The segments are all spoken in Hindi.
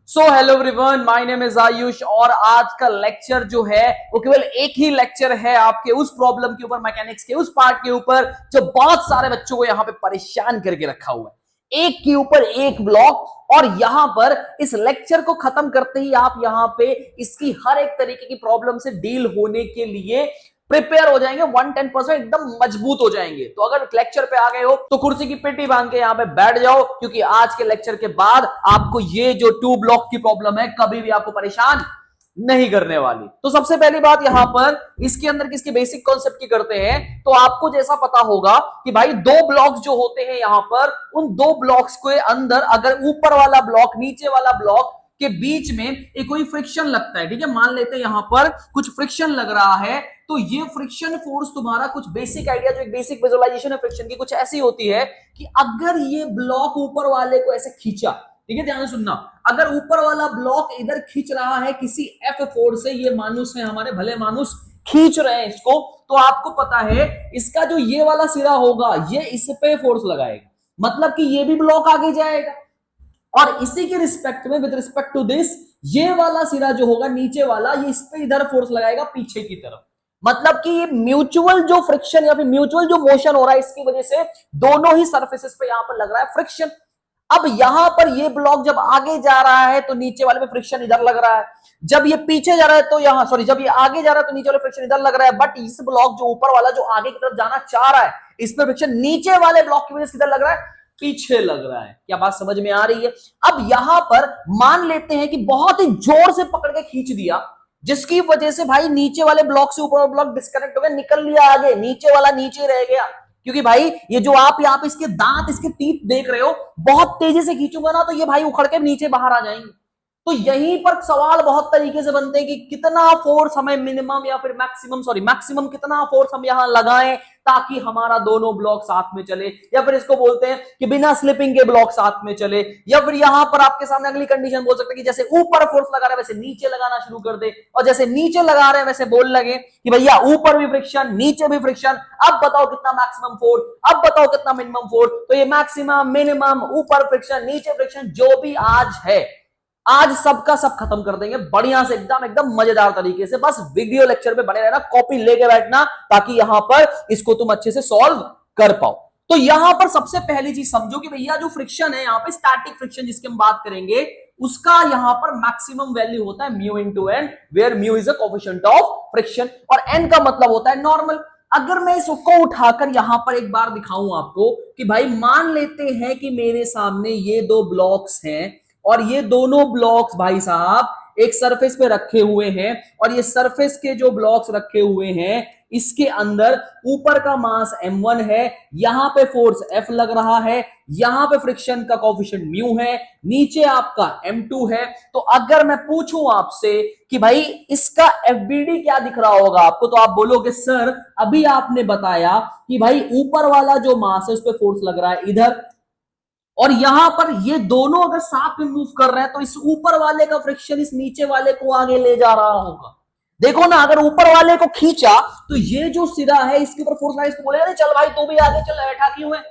So hello everyone, my name is Ayush और आज का लेक्चर जो है वो केवल एक ही लेक्चर है आपके उस प्रॉब्लम के ऊपर, मैकेनिक्स के उस पार्ट के ऊपर जो बहुत सारे बच्चों को यहाँ पे परेशान करके रखा हुआ है। एक के ऊपर एक ब्लॉक, और यहां पर इस लेक्चर को खत्म करते ही आप यहाँ पे इसकी हर एक तरीके की प्रॉब्लम से डील होने के लिए प्रिपेयर हो जाएंगे। 110% एकदम मजबूत हो जाएंगे। तो अगर लेक्चर पे आ गए हो तो कुर्सी की पेटी बांध के यहाँ पे बैठ जाओ, क्योंकि आज के लेक्चर के बाद आपको ये जो 2 ब्लॉक की प्रॉब्लम है कभी भी आपको परेशान नहीं करने वाली। तो सबसे पहली बात यहां पर इसके अंदर किसके बेसिक कॉन्सेप्ट की करते हैं, तो आपको जैसा पता होगा कि भाई 2 ब्लॉक्स जो होते हैं यहां पर, उन 2 ब्लॉक्स के अंदर अगर ऊपर वाला ब्लॉक नीचे वाला ब्लॉक के बीच में एक कोई फ्रिक्शन लगता है, ठीक है, मान लेते हैं यहां पर कुछ फ्रिक्शन लग रहा है, तो ये फ्रिक्शन फोर्स तुम्हारा कुछ बेसिक आइडिया, जो एक बेसिक विजुअलाइजेशन है फ्रिक्शन की, कुछ ऐसी होती है कि अगर ये ब्लॉक ऊपर वाले को ऐसे खींचा, ठीक है, ध्यान से सुनना, अगर ऊपर वाला ब्लॉक इधर खींच रहा है किसी एफ फोर्स से, ये मानुस है हमारे भले मानुस खींच रहे हैं इसको, तो आपको पता है इसका जो ये वाला सिरा होगा ये इस पे फोर्स लगाएगा, मतलब कि ये भी ब्लॉक आगे जाएगा, और इसी के रिस्पेक्ट में, विद रिस्पेक्ट टू दिस, ये वाला सिरा जो होगा नीचे वाला, ये इस पे इधर फोर्स लगाएगा पीछे की तरफ। मतलब कि ये म्यूचुअल जो फ्रिक्शन या फिर म्यूचुअल जो मोशन हो रहा है, इसकी वजह से दोनों ही सरफेसेस पे यहां पर लग रहा है फ्रिक्शन। अब यहां पर ये ब्लॉक जब आगे जा रहा है तो नीचे वाले में फ्रिक्शन इधर लग रहा है, जब ये पीछे जा रहा है तो यहां, सॉरी, जब ये आगे जा रहा है तो नीचे वाले फ्रिक्शन इधर लग रहा है, बट इस ब्लॉक जो ऊपर वाला जो आगे की तरफ जाना चाह रहा है, इस पर फ्रिक्शन नीचे वाले ब्लॉक की वजह से किधर लग रहा है, पीछे लग रहा है। क्या बात समझ में आ रही है? अब यहां पर मान लेते हैं कि बहुत ही जोर से पकड़ के खींच दिया, जिसकी वजह से भाई नीचे वाले ब्लॉक से ऊपर वाला ब्लॉक डिस्कनेक्ट हो गया, निकल लिया आगे, नीचे वाला नीचे रह गया। क्योंकि भाई ये जो आप यहाँ पे इसके दांत, इसके टीथ देख रहे हो, बहुत तेजी से खींचूंगा ना तो ये भाई उखड़ के नीचे बाहर आ जाएंगे। तो यहीं पर सवाल बहुत तरीके से बनते हैं कि कितना फोर्स हमें मिनिमम या फिर मैक्सिमम, सॉरी मैक्सिमम कितना फोर्स हम यहां लगाएं ताकि हमारा दोनों ब्लॉक साथ में चले, या फिर इसको बोलते हैं कि बिना स्लिपिंग के ब्लॉक साथ में चले, या फिर यहां पर आपके सामने अगली कंडीशन बोल सकते हैं कि जैसे ऊपर फोर्स लगा रहे हैं वैसे नीचे लगाना शुरू कर दे, और जैसे नीचे लगा रहे हैं वैसे बोल लगे कि भैया ऊपर भी फ्रिक्शन नीचे भी फ्रिक्शन, अब बताओ कितना मैक्सिमम फोर्स, अब बताओ कितना मिनिमम फोर्स। तो ये मैक्सिमम, मिनिमम, ऊपर फ्रिक्शन नीचे फ्रिक्शन जो भी आज है, आज सबका सब खत्म कर देंगे बढ़िया से, एकदम एकदम मजेदार तरीके से। बस वीडियो लेक्चर पे बने रहना, कॉपी लेके बैठना, ताकि यहां पर इसको तुम अच्छे से सॉल्व कर पाओ। तो यहां पर सबसे पहली चीज समझो कि भैया जो फ्रिक्शन है यहाँ पे, स्टैटिक फ्रिक्शन जिसकी हम बात करेंगे, उसका यहां पर मैक्सिमम वैल्यू होता है mu into N, where mu is a coefficient of friction, और एन का मतलब होता है नॉर्मल। अगर मैं इसको उठाकर यहां पर एक बार दिखाऊं आपको कि भाई मान लेते हैं कि मेरे सामने ये 2 ब्लॉक्स हैं, और ये दोनों ब्लॉक्स भाई साहब एक सरफेस पे रखे हुए हैं, और ये सरफेस के जो ब्लॉक्स रखे हुए हैं इसके अंदर ऊपर का मास m1 है, यहां पे फोर्स F लग रहा है, यहां पे फ्रिक्शन का कोएफिशिएंट म्यू है, नीचे आपका m2 है। तो अगर मैं पूछूं आपसे कि भाई इसका FBD क्या दिख रहा होगा आपको, तो आप बोलोगे सर अभी आपने बताया कि भाई ऊपर वाला जो मास है उस पर फोर्स लग रहा है इधर, और यहां पर ये दोनों अगर साथ में मूव कर रहे हैं तो इस ऊपर वाले का फ्रिक्शन इस नीचे वाले को आगे ले जा रहा होगा। देखो ना, अगर ऊपर वाले को खींचा तो ये जो सिरा है इसके ऊपर फोर्स लगा, इसको बोलेगा चल भाई तू भी आगे चल, बैठा क्यों है।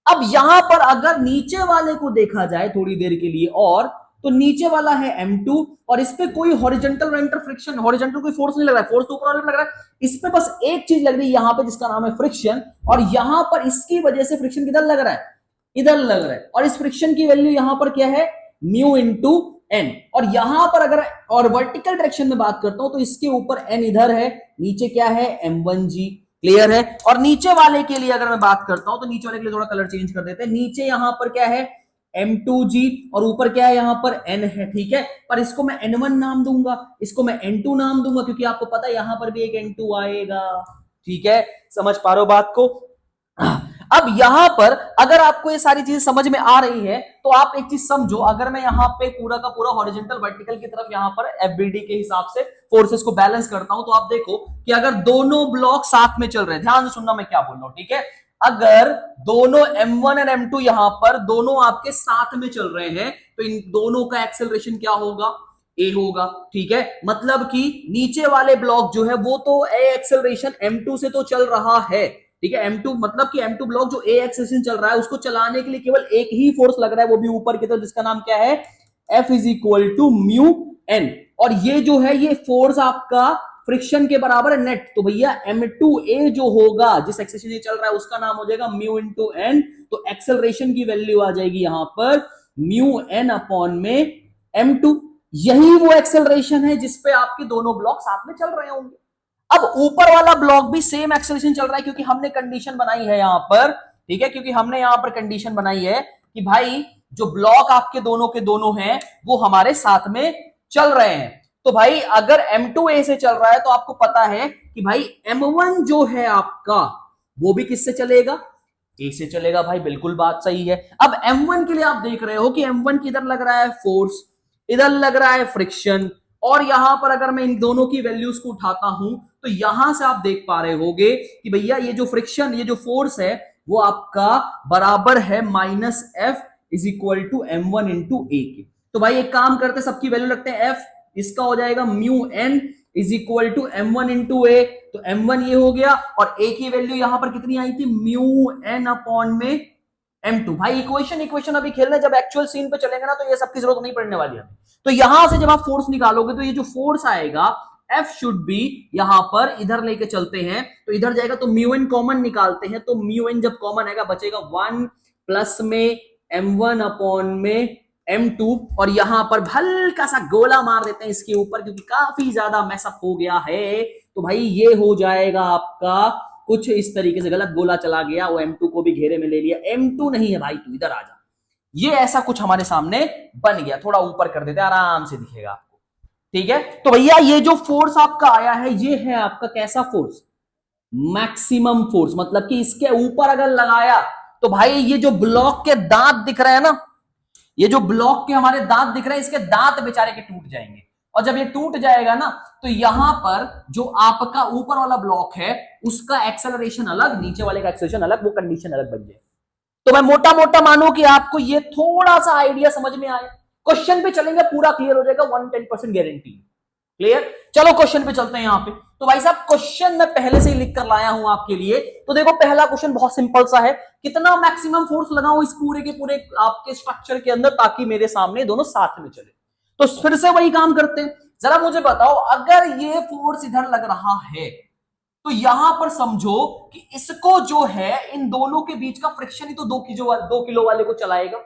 अब यहां पर अगर नीचे वाले को देखा जाए थोड़ी देर के लिए, और तो नीचे वाला है m2, और इस पे कोई हॉरिजॉन्टल वेंटर फ्रिक्शन, हॉरिजॉन्टल कोई फोर्स नहीं लग रहा है, फोर्स तो ऊपर वाले में लग रहा है, इस पे बस एक चीज लग रही है यहां पे जिसका नाम है फ्रिक्शन, और यहां पर इसकी वजह से फ्रिक्शन किधर लग रहा है, इधर लग रहा है, और इस फ्रिक्शन की वैल्यू यहां पर क्या है, म्यू इंटू एन। और यहां पर अगर और वर्टिकल डायरेक्शन में बात करता हूं तो इसके ऊपर एन इधर है, नीचे क्या है m1g, क्लियर है। और नीचे वाले के लिए अगर मैं बात करता हूं तो नीचे वाले के लिए थोड़ा कलर चेंज कर देते हैं, नीचे यहां पर क्या है m2g, और ऊपर क्या है यहां पर n है, ठीक है, पर इसको मैं n1 नाम दूंगा, इसको मैं n2 नाम दूंगा, क्योंकि आपको पता है यहां पर भी एक n2 आएगा, ठीक है, समझ पा रहे हो बात को। अब यहां पर अगर आपको ये सारी चीजें समझ में आ रही है तो आप एक चीज समझो, अगर मैं यहां पे पूरा का पूरा हॉरिजॉन्टल वर्टिकल की तरफ यहां पर एफबीडी के हिसाब से फोर्सेस को बैलेंस करता हूं, तो आप देखो कि अगर दोनों ब्लॉक साथ में चल रहे हैं, ध्यान से सुनना मैं क्या बोल रहा हूं, ठीक है, अगर दोनों m1 और m2 यहां पर दोनों आपके साथ में चल रहे हैं तो इन दोनों का एक्सेलरेशन क्या होगा, ए होगा, ठीक है, मतलब कि नीचे वाले ब्लॉक जो है वो तो ए एक्सेलरेशन m2 से तो चल रहा है, ठीक है, M2 मतलब कि M2 ब्लॉक जो A एक्सेलरेशन चल रहा है उसको चलाने के लिए केवल एक ही फोर्स लग रहा है, वो भी ऊपर की तरफ, जिसका नाम क्या है F is equal to mu N, और ये जो है ये फोर्स आपका फ्रिक्शन के बराबर है नेट। तो भैया m2a जो होगा जिस एक्सेलरेशन से चल रहा है उसका नाम हो जाएगा म्यू इंटू एन। तो एक्सेलरेशन की वैल्यू आ जाएगी यहां पर म्यू एन अपॉन में m2। यही वो एक्सेलरेशन है जिसपे आपके दोनों ब्लॉक साथ में चल रहे होंगे। अब ऊपर वाला ब्लॉक भी सेम एक्सेलरेशन चल रहा है क्योंकि हमने कंडीशन बनाई है यहां पर, ठीक है, क्योंकि हमने यहां पर कंडीशन बनाई है कि भाई जो ब्लॉक आपके दोनों के दोनों हैं वो हमारे साथ में चल रहे हैं। तो भाई अगर M2A से चल रहा है तो आपको पता है कि भाई M1 जो है आपका वो भी किससे चलेगा, A से चलेगा। भाई बिल्कुल बात सही है। अब M1 के लिए आप देख रहे हो कि M1 किधर लग रहा है फोर्स, इधर लग रहा है फ्रिक्शन, और यहां पर अगर मैं इन दोनों की वैल्यूज को उठाता हूं तो यहां से आप देख पा रहे होगे कि भैया ये जो फ्रिक्शन, ये जो फोर्स है वो आपका बराबर है minus F is equal to M1 into A के। तो भाई एक काम करते, सबकी वैल्यू रखते हैं F, इसका हो जाएगा mu N is equal to M1 into A. तो M1 ये हो गया, और ए की वैल्यू यहां पर कितनी आई थी, म्यू एन अपॉन में M2। भाई इक्वेशन अभी खेलने, जब एक्चुअल सीन पे चलेंगे ना तो ये सबकी जरूरत नहीं पड़ने वाली है। तो यहां से जब आप फोर्स निकालोगे तो ये जो फोर्स आएगा F शुड बी, यहां पर इधर लेके चलते हैं तो इधर जाएगा, तो म्यू एन कॉमन निकालते हैं, तो म्यू एन जब कॉमन आएगा बचेगा 1 प्लस में M1 अपॉन में M2, और यहां पर हल्का सा गोला मार देते हैं इसके ऊपर क्योंकि काफी ज्यादा मैसअप हो गया है। तो भाई ये हो जाएगा आपका कुछ इस तरीके से, गलत गोला चला गया, वो M2 को भी घेरे में ले लिया। M2 नहीं है भाई, तू इधर आ जा। ये ऐसा कुछ हमारे सामने बन गया, थोड़ा ऊपर कर देते आराम से दिखेगा आपको, ठीक है। तो भैया ये जो फोर्स आपका आया है ये है आपका कैसा फोर्स, मैक्सिमम फोर्स, मतलब कि इसके ऊपर अगर लगाया तो भाई ये जो ब्लॉक के दांत दिख रहे हैं ना, ये जो ब्लॉक के हमारे दांत दिख रहे हैं, इसके दांत बेचारे के टूट जाएंगे, और जब ये टूट जाएगा ना तो यहां पर जो आपका ऊपर वाला ब्लॉक है उसका एक्सेलरेशन अलग, नीचे वाले का एक्सेलरेशन अलग, वो कंडीशन अलग बन जाए। तो मैं मोटा मोटा मानू कि आपको ये थोड़ा सा आइडिया समझ में आया। क्वेश्चन पे चलेंगे पूरा क्लियर हो जाएगा, 110% गारंटी। क्लियर, चलो क्वेश्चन पे चलते हैं यहां पे। तो भाई साहब क्वेश्चन मैं पहले से ही लिख कर लाया हूं आपके लिए। तो देखो पहला क्वेश्चन बहुत सिंपल सा है, कितना मैक्सिमम फोर्स लगाऊं इस पूरे के पूरे आपके स्ट्रक्चर के अंदर ताकि मेरे सामने दोनों साथ में चले। तो फिर से वही काम करते हैं, जरा मुझे बताओ अगर ये फोर्स इधर लग रहा है तो यहां पर समझो कि इसको जो है इन दोनों के बीच का फ्रिक्शन ही तो 2 किलो वाले को चलाएगा।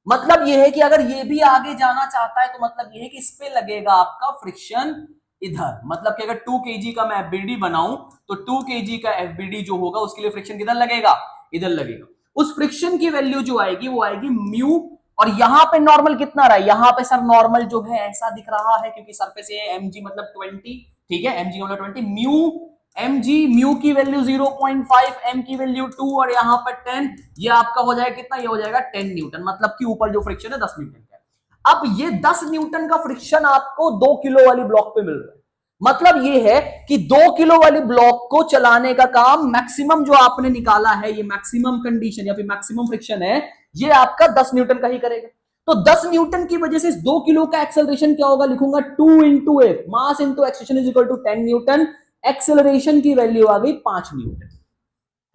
मतलब यह है कि अगर ये भी आगे जाना चाहता है तो मतलब यह है कि इस पे लगेगा आपका फ्रिक्शन इधर, मतलब कि अगर 2 kg का मैं एफबीडी बनाऊं तो 2 kg का एफबीडी जो होगा उसके लिए फ्रिक्शन किधर लगेगा, इधर लगेगा। उस फ्रिक्शन की वैल्यू जो आएगी वो आएगी म्यू, और यहां पे नॉर्मल कितना रहा है, यहां पे सर नॉर्मल जो है ऐसा दिख रहा है क्योंकि सरफेस है mg मतलब 20, ठीक है, mg मतलब 20, म्यू mg, म्यू की वैल्यू 0.5, m की वैल्यू 2 और यहां पर 10, ये आपका हो जाएगा कितना, ये हो जाएगा 10 न्यूटन, मतलब कि ऊपर जो फ्रिक्शन है 10 न्यूटन का। अब ये 10 न्यूटन का फ्रिक्शन आपको 2 किलो वाली ब्लॉक पे मिल रहा है। मतलब ये है कि 2 किलो वाली ब्लॉक को चलाने का काम, मैक्सिमम जो आपने निकाला है, ये मैक्सिमम कंडीशन या फिर मैक्सिमम फ्रिक्शन है, ये आपका 10 न्यूटन का ही करेगा। तो 10 न्यूटन की वजह से इस 2 किलो का एक्सेलरेशन क्या होगा, लिखूंगा 2 into F, mass into acceleration is equal to 10 newton. Acceleration की वैल्यू आ गई 5 न्यूटन।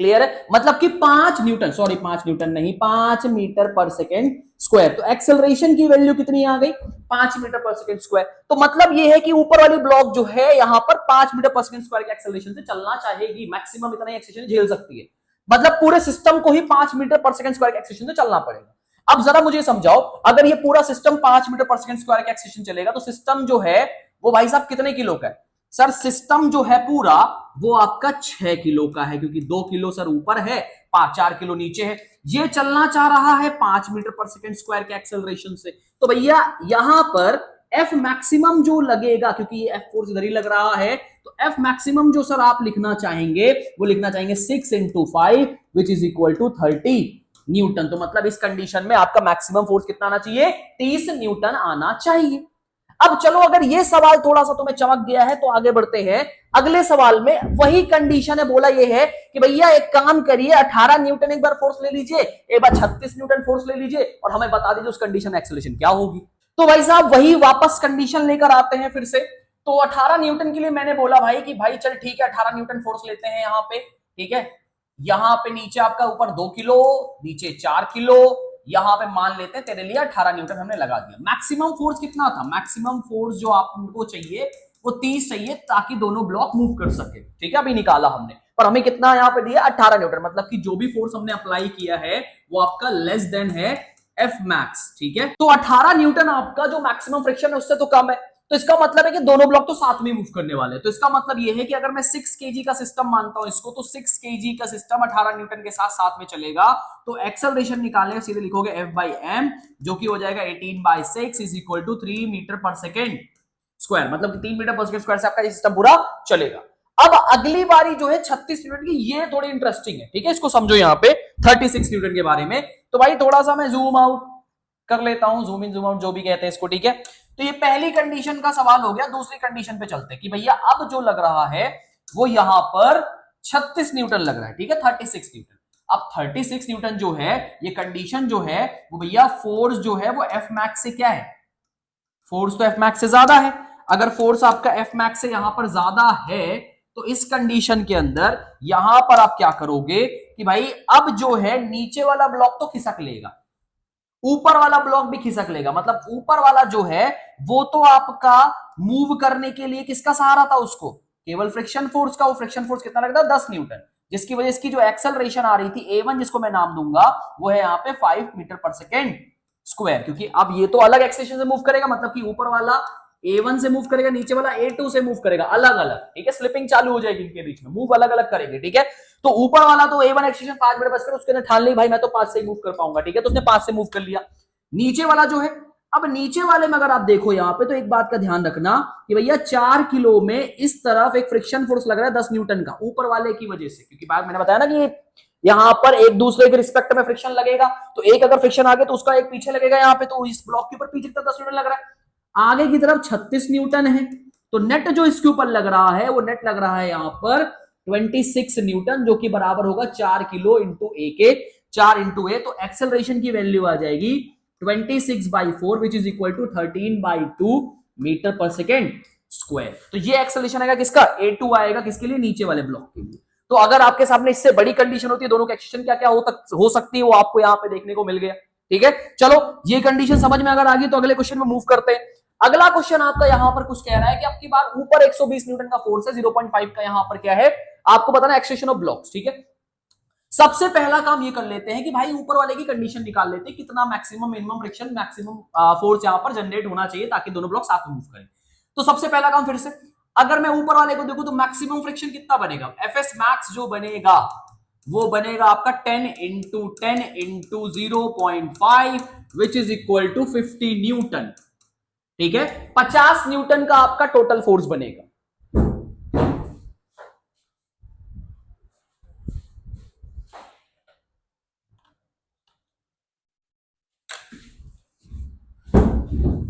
क्लियर है, मतलब कि 5 न्यूटन, सॉरी 5 न्यूटन नहीं, 5 मीटर पर सेकेंड स्क्वायर। तो एक्सेलरेशन की वैल्यू कितनी आ गई, 5 मीटर पर सेकेंड स्क्वायर। तो मतलब ये है कि ऊपर वाली ब्लॉक जो है यहां पर 5 मीटर पर सेकेंड स्क्वायर के एक्सेलरेशन से चलना चाहेगी, मैक्सिमम इतना ही एक्सेलरेशन झेल सकती है। मतलब पूरे सिस्टम को ही 5 मीटर पर सेकेंड स्क्वायर के एक्सेलरेशन से चलना पड़ेगा। अब जरा मुझे समझाओ, अगर ये पूरा system 5 metre per second square के एक्सेलरेशन चलेगा तो सिस्टम जो है वो भाई साहब कितने किलो का है, सर सिस्टम जो है पूरा वो आपका 6 किलो का है, क्योंकि 2 किलो सर ऊपर है, 4 किलो नीचे है। ये चलना चाह रहा है 5 मीटर पर सेकेंड स्क्वायर के एक्सेलरेशन से। तो भैया यहां पर F मैक्सिमम जो लगेगा, क्योंकि ये F फोर्स इधर ही लग रहा है, तो F मैक्सिमम जो सर आप लिखना चाहेंगे वो लिखना चाहेंगे 6 into 5 which is equal to 30 newton. तो मतलब इस कंडीशन में आपका मैक्सिमम फोर्स कितना आना चाहिए, 30 न्यूटन आना चाहिए। अब चलो अगर ये सवाल थोड़ा सा तुम्हें चमक गया है तो आगे बढ़ते हैं अगले सवाल में। वही कंडीशन है, बोला ये है कि भैया एक काम करिए, 18 न्यूटन एक बार फोर्स ले लीजिए, एक बार 36 न्यूटन फोर्स ले लीजिए और हमें बता दीजिए उस कंडीशन एक्सेलरेशन क्या होगी। तो भाई साहब वही वापस कंडीशन लेकर आते हैं फिर से। तो 18 न्यूटन के लिए मैंने बोला भाई कि भाई चल ठीक है 18 न्यूटन फोर्स लेते हैं यहां पे, ठीक है। यहां पे नीचे आपका ऊपर 2 किलो, नीचे 4 किलो, यहां पे मान लेते हैं तेरे लिए 18 न्यूटन हमने लगा दिया। मैक्सिमम फोर्स कितना था? मैक्सिमम फोर्स जो आपको चाहिए वो 30 चाहिए ताकि दोनों ब्लॉक मूव कर सके। ठीक है, अभी निकाला हमने, पर हमें कितना यहां पे दिया? 18 न्यूटन। मतलब कि जो भी फोर्स हमने अप्लाई किया है वो आपका लेस देन है एफ मैक्स। ठीक है, तो 18 न्यूटन आपका जो मैक्सिमम फ्रिक्शन है उससे तो कम है, तो इसका मतलब है कि दोनों ब्लॉक तो साथ में मूव करने वाले हैं। तो इसका मतलब यह है कि अगर मैं 6 केजी का सिस्टम मानता हूं इसको, तो 6 केजी का सिस्टम 18 न्यूटन के साथ साथ में चलेगा। तो एक्सेलरेशन निकालने सीधे लिखोगे एफ बाई एम, जो कि हो जाएगा 18/6 is equal to 3 metre per second square. मतलब 3 मीटर पर सेकेंड स्क्वायर से आपका सिस्टम पूरा चलेगा। अब अगली बारी जो है 36 न्यूटन की, ये थोड़ी इंटरेस्टिंग है। ठीक है, इसको समझो यहां पे 36 न्यूटन के बारे में। तो भाई थोड़ा सा मैं जूम आउट कर लेता हूं, जूम इन जूम आउट जो भी कहते हैं इसको। ठीक है, तो ये पहली कंडीशन का सवाल हो गया। दूसरी कंडीशन पे चलते हैं कि भैया अब जो लग रहा है वो यहां पर 36 न्यूटन लग रहा है। ठीक है, 36 न्यूटन। अब 36 न्यूटन जो है, ये कंडीशन जो है वो भैया फोर्स जो है वो एफ मैक्स से क्या है? फोर्स तो एफ मैक्स से ज्यादा है। अगर फोर्स आपका एफ मैक्स से यहां पर ज्यादा है तो इस कंडीशन के अंदर यहां पर आप क्या करोगे कि भाई अब जो है नीचे वाला ब्लॉक तो खिसक लेगा, ऊपर वाला ब्लॉक भी खिसक लेगा। मतलब ऊपर वाला जो है वो तो आपका मूव करने के लिए किसका सहारा था? उसको केवल फ्रिक्शन फोर्स का। वो फ्रिक्शन फोर्स कितना लगता है? 10 न्यूटन, जिसकी वजह इसकी जो एक्सेलरेशन आ रही थी A1, जिसको मैं नाम दूंगा, वो है यहाँ पे 5 मीटर पर सेकेंड स्क्वायर। क्योंकि अब ये तो अलग एक्सेलरेशन से मूव करेगा, मतलब कि ऊपर वाला A1 से मूव करेगा, नीचे वाला A2 से मूव करेगा, अलग अलग। ठीक है, स्लिपिंग चालू हो जाएगी इनके बीच में, मूव अलग अलग करेंगे। ठीक है, तो ऊपर वाला तो A1 acceleration 5 metre per second, उसके ठान ली भाई मैं तो 5 से ही मूव कर पाऊंगा। ठीक है, तो उसने 5 से मूव कर लिया। नीचे वाला जो है, अब नीचे वाले में अगर आप देखो यहां पे, तो एक बात का ध्यान रखना कि भैया 4 किलो में इस तरफ एक फ्रिक्शन फोर्स लग रहा है 10 न्यूटन का, ऊपर वाले की वजह से। क्योंकि बात मैंने बताया ना कि यहां पर एक दूसरे के रिस्पेक्ट में फ्रिक्शन लगेगा, तो एक अगर फ्रिक्शन आ गया तो उसका एक पीछे लगेगा यहां पे, तो इस ब्लॉक के ऊपर पीछे तक 10 न्यूटन लग रहा है, आगे की तरफ 36 न्यूटन है। तो नेट जो इसके ऊपर लग रहा है वो नेट लग रहा है यहां पर 26 न्यूटन, जो कि बराबर होगा 4 किलो इंटू ए के, 4 इंटू ए। तो एक्सेलरेशन की वैल्यू आ जाएगी 26/4 which is equal to 13/2 metre per second square. तो ये एक्सेलरेशन आएगा किसका? A2 आएगा, किसके लिए? नीचे वाले ब्लॉक के लिए। तो अगर आपके सामने इससे बड़ी कंडीशन होती है, दोनों के एक्सेलरेशन क्या क्या हो सकती है, वो आपको यहां पे देखने को मिल गया। ठीक है, चलो ये कंडीशन समझ में अगर आ गई तो अगले क्वेश्चन में मूव करते हैं। अगला क्वेश्चन आपका यहां पर कुछ कह रहा है कि आपकी बार ऊपर 120 न्यूटन का फोर्स है, 0.5 का यहां पर क्या है आपको बताना, एक्सेलरेशन ऑफ ब्लॉक्स। ठीक है, सबसे पहला काम ये कर लेते हैं कि भाई ऊपर वाले की कंडीशन निकाल लेते हैं, कितना maximum minimum friction maximum force यहां पर जनरेट होना चाहिए ताकि दोनों ब्लॉक साथ में मूव करें। तो सबसे पहला काम फिर से, अगर मैं ऊपर वाले को देखूं तो मैक्सिमम फ्रिक्शन कितना बनेगा? एफएस मैक्स जो बनेगा वो बनेगा आपका 10 into 10 into 0.5 which is equal to 50 newton. ठीक है, 50 न्यूटन का आपका टोटल फोर्स बनेगा।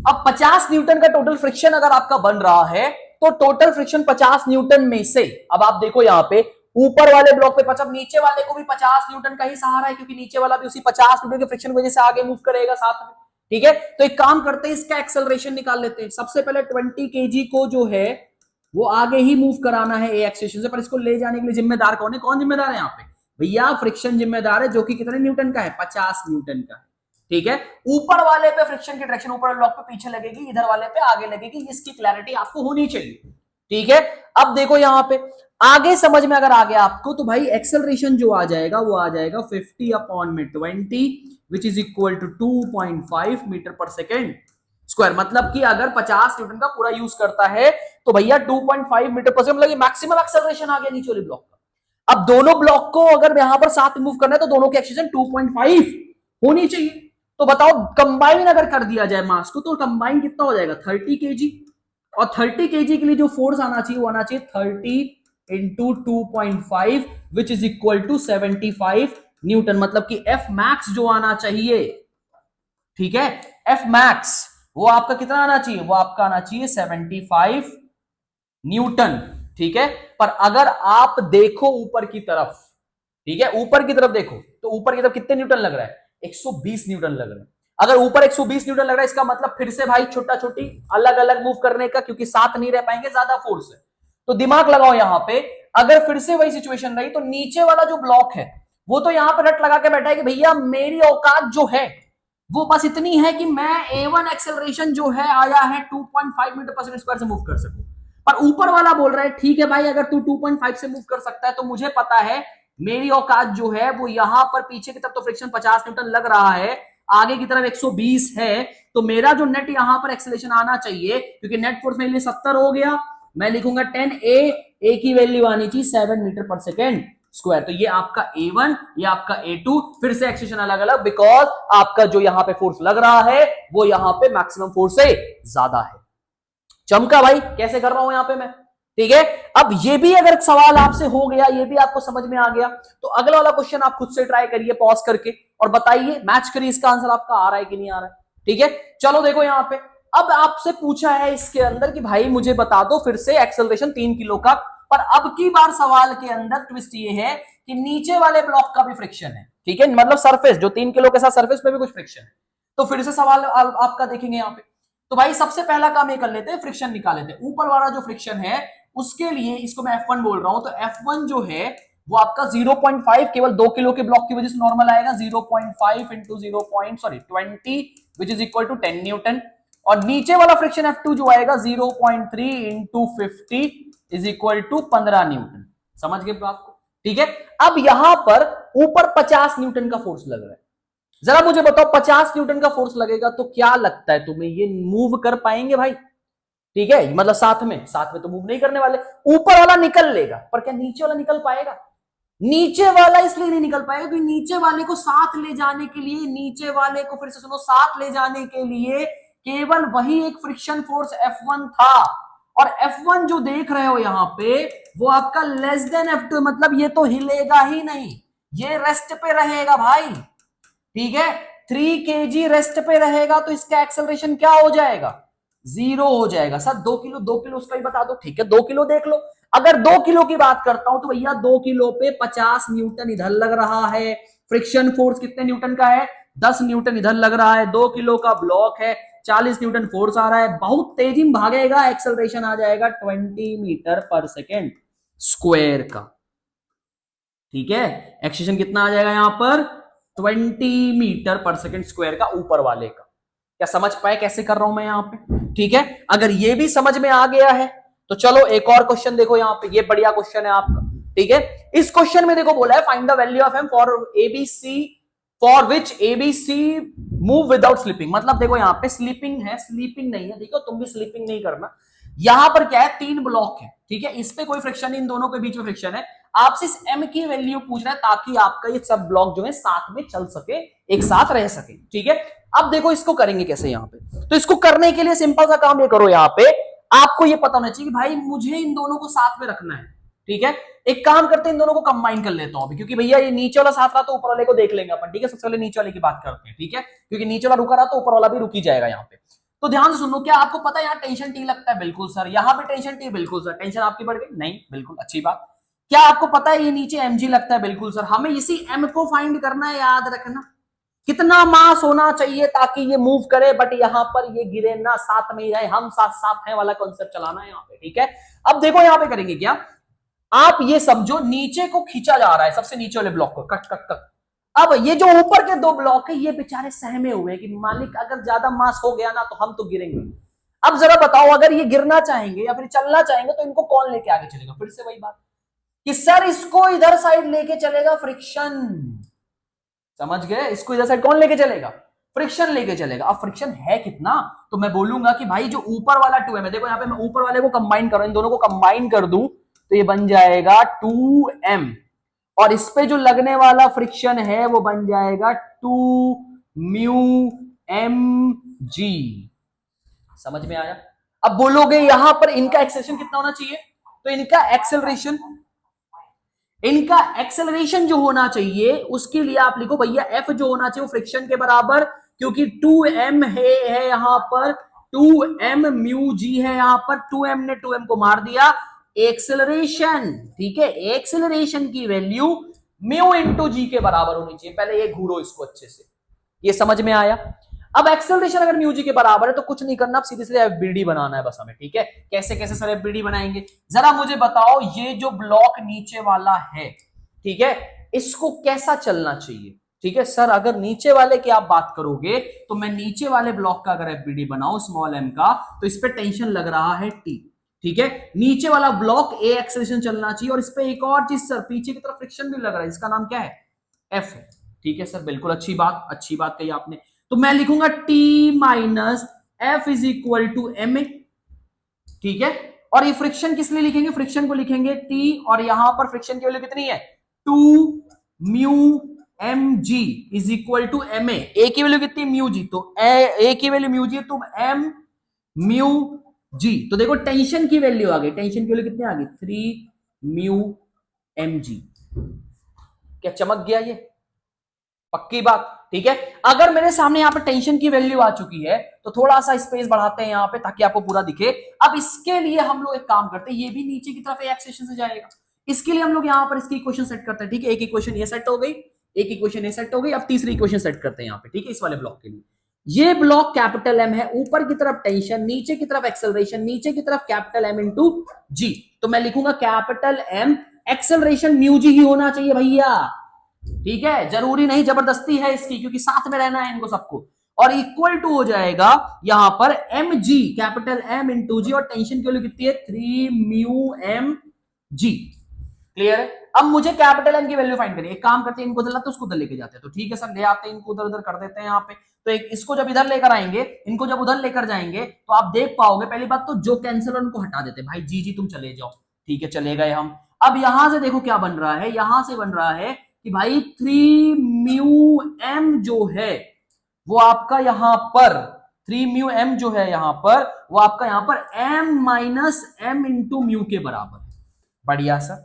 अब 50 न्यूटन का टोटल फ्रिक्शन अगर आपका बन रहा है तो टोटल फ्रिक्शन 50 न्यूटन में से, अब आप देखो यहां पे ऊपर वाले ब्लॉक पे 50, नीचे वाले को भी 50 न्यूटन का ही सहारा है, क्योंकि नीचे वाला भी उसी 50 न्यूटन के फ्रिक्शन की वजह से आगे मूव करेगा साथ में। ठीक है, तो एक काम करते हैं, इसका एक्सेलरेशन निकाल लेते हैं। सबसे पहले 20 केजी को जो है वो आगे ही मूव कराना है ए एक्सेलरेशन से, पर इसको ले जाने के लिए जिम्मेदार कौन है? कौन जिम्मेदार है यहाँ पे? भैया फ्रिक्शन जिम्मेदार है, जो कि कितने न्यूटन का है? 50 न्यूटन का है। ठीक है, ऊपर वाले पे फ्रिक्शन की डायरेक्शन ऊपर ब्लॉक पे पीछे लगेगी, इधर वाले पे आगे लगेगी, इसकी क्लैरिटी आपको होनी चाहिए। ठीक है, अब देखो यहां पे आगे समझ में अगर आ गया आपको, तो भाई एक्सेलरेशन जो आ जाएगा वो आ जाएगा 50/20 which is equal to 2.5 metre per second square. मतलब कि अगर 50 न्यूटन का पूरा यूज करता है तो भैया 2.5 मीटर पर सेकेंड, मतलब मैक्सिमम एक्सेलरेशन आ गया नीचे वाले ब्लॉक का। अब दोनों ब्लॉक को अगर यहां पर साथ मूव करना है तो दोनों की एक्सेलरेशन 2.5 होनी चाहिए। तो बताओ कंबाइन अगर कर दिया जाए मास को, तो कंबाइन कितना हो जाएगा? 30 केजी। और 30 केजी के लिए जो फोर्स आना चाहिए वो आना चाहिए 30 into 2.5 which is equal to 75 newton. मतलब कि एफ मैक्स जो आना चाहिए, ठीक है, एफ मैक्स वो आपका कितना आना चाहिए? वो आपका आना चाहिए 75 न्यूटन। ठीक है, पर अगर आप देखो ऊपर की तरफ, ठीक है, ऊपर की तरफ देखो तो ऊपर की तरफ कितने न्यूटन लग रहा है? 120 न्यूटन लग रहा है। अगर ऊपर 120 न्यूटन लग रहा है, इसका मतलब फिर से भाई छोटा छोटी अलग अलग मूव करने का, क्योंकि साथ नहीं रह पाएंगे, ज्यादा फोर्स है। तो दिमाग लगाओ यहां पे, अगर फिर से वही सिचुएशन रही तो नीचे वाला जो ब्लॉक है वो तो यहां पर रट लगा के बैठा है कि भैया मेरी औकात जो है वो बस इतनी है कि मैं A1 एक्सेलरेशन जो है आया है 2.5 मीटर पर सेकंड स्क्वायर से मूव कर सकूं। पर ऊपर वाला बोल रहा है ठीक है भाई, अगर तू 2.5 से मूव कर सकता है तो मुझे पता है मेरी औकात जो है वो यहां पर पीछे की तरफ तो फ्रिक्शन 50 न्यूटन लग रहा है, आगे की तरफ 120 है, तो मेरा जो नेट यहां पर एक्सेलरेशन आना चाहिए, क्योंकि नेट फोर्स मेरे लिए 70 हो गया, मैं लिखूंगा 10A, ए की वैल्यू आनी चाहिए 7 मीटर पर सेकेंड स्क्वायर। तो ये आपका A1, ये आपका A2, फिर से एक्सेशन अलग अलग, बिकॉज आपका जो यहां पे फोर्स लग रहा है वो यहां पे मैक्सिमम फोर्स से ज्यादा है। चमका भाई, कैसे कर रहा हूं यहां पे मैं, ठीक है। अब ये भी अगर सवाल आपसे हो गया, ये भी आपको समझ में आ गया, तो अगला वाला क्वेश्चन आप खुद से ट्राई करिए पॉज करके और बताइए, मैच करिए इसका आंसर आपका आ रहा है कि नहीं आ रहा है, ठीक है। चलो देखो यहां पे, अब आपसे पूछा है इसके अंदर कि भाई मुझे बता दो फिर से एक्सेलरेशन 3 किलो का, पर अब की बार सवाल के अंदर ट्विस्ट ये है कि नीचे वाले ब्लॉक का भी फ्रिक्शन है, ठीक है, मतलब सरफेस जो 3 किलो के साथ सरफेस पे भी कुछ फ्रिक्शन है। तो फिर से सवाल आपका देखेंगे यहां पे, तो भाई सबसे पहला काम ये कर लेते हैं, फ्रिक्शन निकाल लेते हैं। ऊपर वाला जो फ्रिक्शन है उसके लिए इसको मैं F1 बोल रहा हूं, तो F1 जो है वो आपका 0.5 केवल 2 किलो के ब्लॉक की वजह से नॉर्मल आएगा, 0.5 into 20 which is equal to 10 newton. और नीचे वाला फ्रिक्शन F2 जो आएगा 0.3 into 50 is equal to 15 newton. समझ गए बात को, ठीक है। अब यहां पर ऊपर 50 न्यूटन का फोर्स लग रहा है, जरा मुझे बताओ 50 न्यूटन का फोर्स लगेगा तो क्या लगता है तुम्हें, ये मूव कर पाएंगे भाई, ठीक है, मतलब साथ में तो मूव नहीं करने वाले, ऊपर वाला निकल लेगा, पर क्या नीचे वाला निकल पाएगा? नीचे वाला इसलिए नहीं निकल पाएगा क्योंकि नीचे वाले को साथ ले जाने के लिए, नीचे वाले को फिर से सुनो, साथ ले जाने के लिए केवल वही एक फ्रिक्शन फोर्स F1 था, और F1 जो देख रहे हो यहां पे वो आपका लेस देन F2, मतलब ये तो हिलेगा ही नहीं, ये रेस्ट पे रहेगा भाई, ठीक है। 3 kg रेस्ट पे रहेगा तो इसका एक्सेलरेशन क्या हो जाएगा, 0 हो जाएगा। सर 2 किलो, 2 किलो उसका ही बता दो, ठीक है 2 किलो देख लो। अगर 2 किलो की बात करता हूं तो भैया 2 किलो पे 50 न्यूटन इधर लग रहा है, फ्रिक्शन फोर्स कितने न्यूटन का है, 10 न्यूटन इधर लग रहा है, 2 किलो का ब्लॉक है, 40 न्यूटन फोर्स आ रहा है, बहुत तेजी में भागेगा, एक्सेलरेशन आ जाएगा 20 मीटर पर सेकेंड स्क्वायर का, ठीक है। एक्सेलरेशन कितना आ जाएगा यहां पर, 20 मीटर पर सेकेंड स्क्वायर का, ऊपर वाले का। क्या समझ पाए कैसे कर रहा हूं मैं यहां पे, ठीक है। अगर ये भी समझ में आ गया है तो चलो एक और क्वेश्चन देखो यहां पे, ये बढ़िया क्वेश्चन है आपका, ठीक है। इस क्वेश्चन में देखो बोला है find the value of M for ABC for which ABC move without slipping, मतलब देखो यहां पे स्लीपिंग है, स्लीपिंग नहीं है, देखो तुम भी स्लीपिंग नहीं करना। यहां पर क्या है, 3 ब्लॉक है, ठीक है, इस पे कोई फ्रिक्शन नहीं, इन दोनों के बीच में फ्रिक्शन है, आपसे इस m की वैल्यू पूछ रहा है ताकि आपका ये सब ब्लॉक जो है साथ में चल सके, एक साथ रह सके, ठीक है। अब देखो इसको करेंगे कैसे यहां पे, तो इसको करने के लिए सिंपल सा काम ये करो, यहां पे आपको ये पता होना चाहिए कि भाई मुझे इन दोनों को साथ में रखना है, ठीक है। एक काम करते हैं, इन दोनों को कंबाइन कर लेता हूं अभी, क्योंकि भैया ये नीचे वाला साथ रहा तो ऊपर वाले को देख लेंगे अपन, ठीक है। सबसे पहले नीचे वाले की बात करते हैं, ठीक है, क्योंकि नीचे वाला रुका रहा तो ऊपर वाला भी रुकी जाएगा यहां पे। तो ध्यान से सुनो, क्या आपको पता है यहाँ टेंशन टी लगता है, बिल्कुल सर, यहाँ पे टेंशन टी, बिल्कुल सर, टेंशन आपकी बढ़ गई, नहीं, बिल्कुल अच्छी बात। क्या आपको पता है ये नीचे mg लगता है, बिल्कुल सर, हमें इसी m को फाइंड करना है, याद रखना कितना मास होना चाहिए ताकि ये मूव करे, बट यहां पर ये गिरे ना, साथ में ही रहे, हम साथ साथ हैं वाला कॉन्सेप्ट चलाना है यहां पे, ठीक है। अब देखो यहां पे करेंगे क्या, आप ये समझो नीचे को खींचा जा रहा है, सबसे नीचे वाले ब्लॉक को कट कट कट। अब ये जो ऊपर के 2 ब्लॉक है ये बेचारे सहमे हुए हैं कि मालिक अगर ज्यादा मास हो गया ना तो हम तो गिरेंगे। अब जरा बताओ, अगर ये गिरना चाहेंगे या फिर चलना चाहेंगे तो इनको कौन लेके आगे चलेगा, फिर से वही बात कि सर इसको इधर साइड लेके चलेगा फ्रिक्शन, समझ गए, इसको इधर साइड कौन लेके चलेगा, फ्रिक्शन लेके चलेगा। अब फ्रिक्शन है कितना, तो मैं बोलूंगा कि भाई जो ऊपर वाला 2m है, देखो यहां पे मैं ऊपर वाले को कंबाइन कर रहा हूं, इन दोनों को कंबाइन कर दूं तो ये बन जाएगा 2m, और इस पे जो लगने वाला फ्रिक्शन है वो बन जाएगा 2 म्यू mg। समझ में आया? अब बोलोगे यहां पर इनका एक्सेलरेशन कितना होना चाहिए, तो इनका एक्सेलरेशन जो होना चाहिए उसके लिए आप लिखो भैया f जो होना चाहिए वो फ्रिक्शन के बराबर, क्योंकि 2m है यहां पर, 2m म्यू g है यहां पर, 2m ने 2m को मार दिया, एक्सेलरेशन, ठीक है, एक्सेलरेशन की वैल्यू म्यू इंटू जी के बराबर होनी चाहिए। पहले ये घूरो इसको अच्छे से, ये समझ में आया? अब एक्सेलरेशन अगर म्यू जी के बराबर है तो कुछ नहीं करना, सीधे सीधे एफबीडी बनाना है बस हमें, ठीक है। कैसे कैसे सर एफबीडी बनाएंगे, जरा मुझे बताओ, ये जो ब्लॉक नीचे वाला है, ठीक है, इसको कैसा चलना चाहिए, ठीक है सर, अगर नीचे वाले की आप बात करोगे तो मैं नीचे वाले ब्लॉक का अगर एफबीडी बनाऊं स्मॉल एम का, तो इस पे टेंशन लग रहा है टी। ठीक है, नीचे वाला ब्लॉक ए एक्सेलरेशन चलना चाहिए, और इस पे एक और चीज सर, पीछे की तरफ फ्रिक्शन भी लग रहा है, इसका नाम क्या है, एफ है। ठीक है सर, बिल्कुल अच्छी बात कही आपने। तो मैं लिखूंगा T minus F is equal to M A. ठीक है, और ये फ्रिक्शन किस लिए लिखेंगे, फ्रिक्शन को लिखेंगे टी, और यहां पर फ्रिक्शन की वैल्यू कितनी है, 2 mu M G is equal to M A की वैल्यू कितनी, म्यू जी, तो ए की वैल्यू म्यू जी, तो एम म्यू जी। तो देखो टेंशन की वैल्यू आ गई, टेंशन की वैल्यू कितनी आ गई, 3 म्यू एम जी। क्या चमक गया ये, पक्की बात। ठीक है, अगर मेरे सामने यहां पे टेंशन की वैल्यू आ चुकी है तो थोड़ा सा स्पेस बढ़ाते हैं यहां पे ताकि आपको पूरा दिखे। अब इसके लिए हम लोग एक काम करते हैं, ये भी नीचे की तरफ ए एक्सेशन से जाएगा, इसके लिए हम लोग यहां पर इसकी इक्वेशन सेट करते हैं। ठीक है, एक इक्वेशन ये सेट हो गई, एक इक्वेशन ये सेट हो गई, अब तीसरी इक्वेशन सेट करते हैं यहां पे। ठीक है, इस वाले ब्लॉक के लिए ये ब्लॉक कैपिटल एम है, ऊपर की तरफ टेंशन, नीचे की तरफ एक्सेलरेशन, नीचे की तरफ कैपिटल एम इंटू जी। तो मैं लिखूंगा capital M, acceleration mu G ही होना चाहिए भैया। ठीक है, जरूरी नहीं जबरदस्ती है इसकी, क्योंकि साथ में रहना है इनको सबको, और इक्वल टू हो जाएगा यहां पर M G, capital M into G, और टेंशन की वैल्यू कितनी है, 3 म्यू एम जी। क्लियर है, अब मुझे कैपिटल एम की वैल्यू फाइंड करनी है। एक काम करते हैं, इनको उधर लाते उसको उधर लेके जाते हैं, तो ठीक है सर, ले आते हैं, इनको उधर उधर कर देते हैं यहाँ पे। तो एक इसको जब इधर लेकर आएंगे, इनको जब उधर लेकर जाएंगे, तो आप देख पाओगे, पहली बात तो जो कैंसिल उनको हटा देते हैं, भाई जी जी तुम चले जाओ। ठीक है, चले गए हम। अब यहां से देखो क्या बन रहा है, यहां से बन रहा है कि भाई 3 म्यू एम जो है वो आपका यहां पर 3 म्यू एम जो है यहां पर, वो आपका यहां पर M minus M into mu के बराबर है। बढ़िया सर,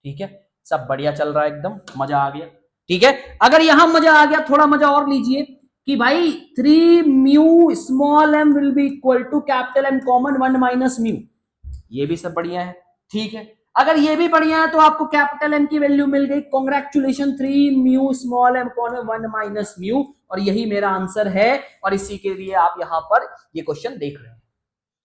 ठीक है, सब बढ़िया चल रहा है, एकदम मजा आ गया। ठीक है, अगर यहां मजा आ गया, थोड़ा मजा और लीजिए कि भाई 3 mu small M will be equal to capital M common 1 minus mu, ये भी सब बढ़िया है। ठीक है, अगर ये भी बढ़िया है तो आपको कैपिटल एम की वैल्यू मिल गई, congratulation, 3 mu small M common 1 minus mu, और यही मेरा आंसर है, और इसी के लिए आप यहां पर ये क्वेश्चन देख रहे हैं।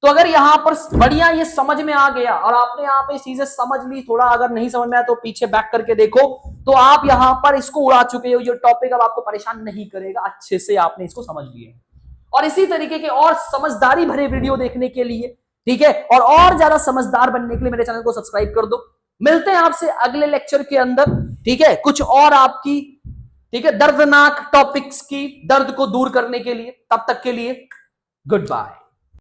तो अगर यहां पर बढ़िया ये समझ में आ गया और आपने यहां पे चीजें समझ ली, थोड़ा अगर नहीं समझ में आया तो पीछे बैक करके देखो, तो आप यहां पर इसको उड़ा चुके हो, ये टॉपिक अब आपको परेशान नहीं करेगा, अच्छे से आपने इसको समझ लिया। और इसी तरीके के और समझदारी भरे वीडियो देखने के लिए, ठीक है, और ज्यादा समझदार बनने के लिए मेरे चैनल को सब्सक्राइब कर दो। मिलते हैं आपसे अगले लेक्चर के अंदर, ठीक है, कुछ और आपकी, ठीक है, दर्दनाक टॉपिक्स की दर्द को दूर करने के लिए। तब तक के लिए गुड बाय।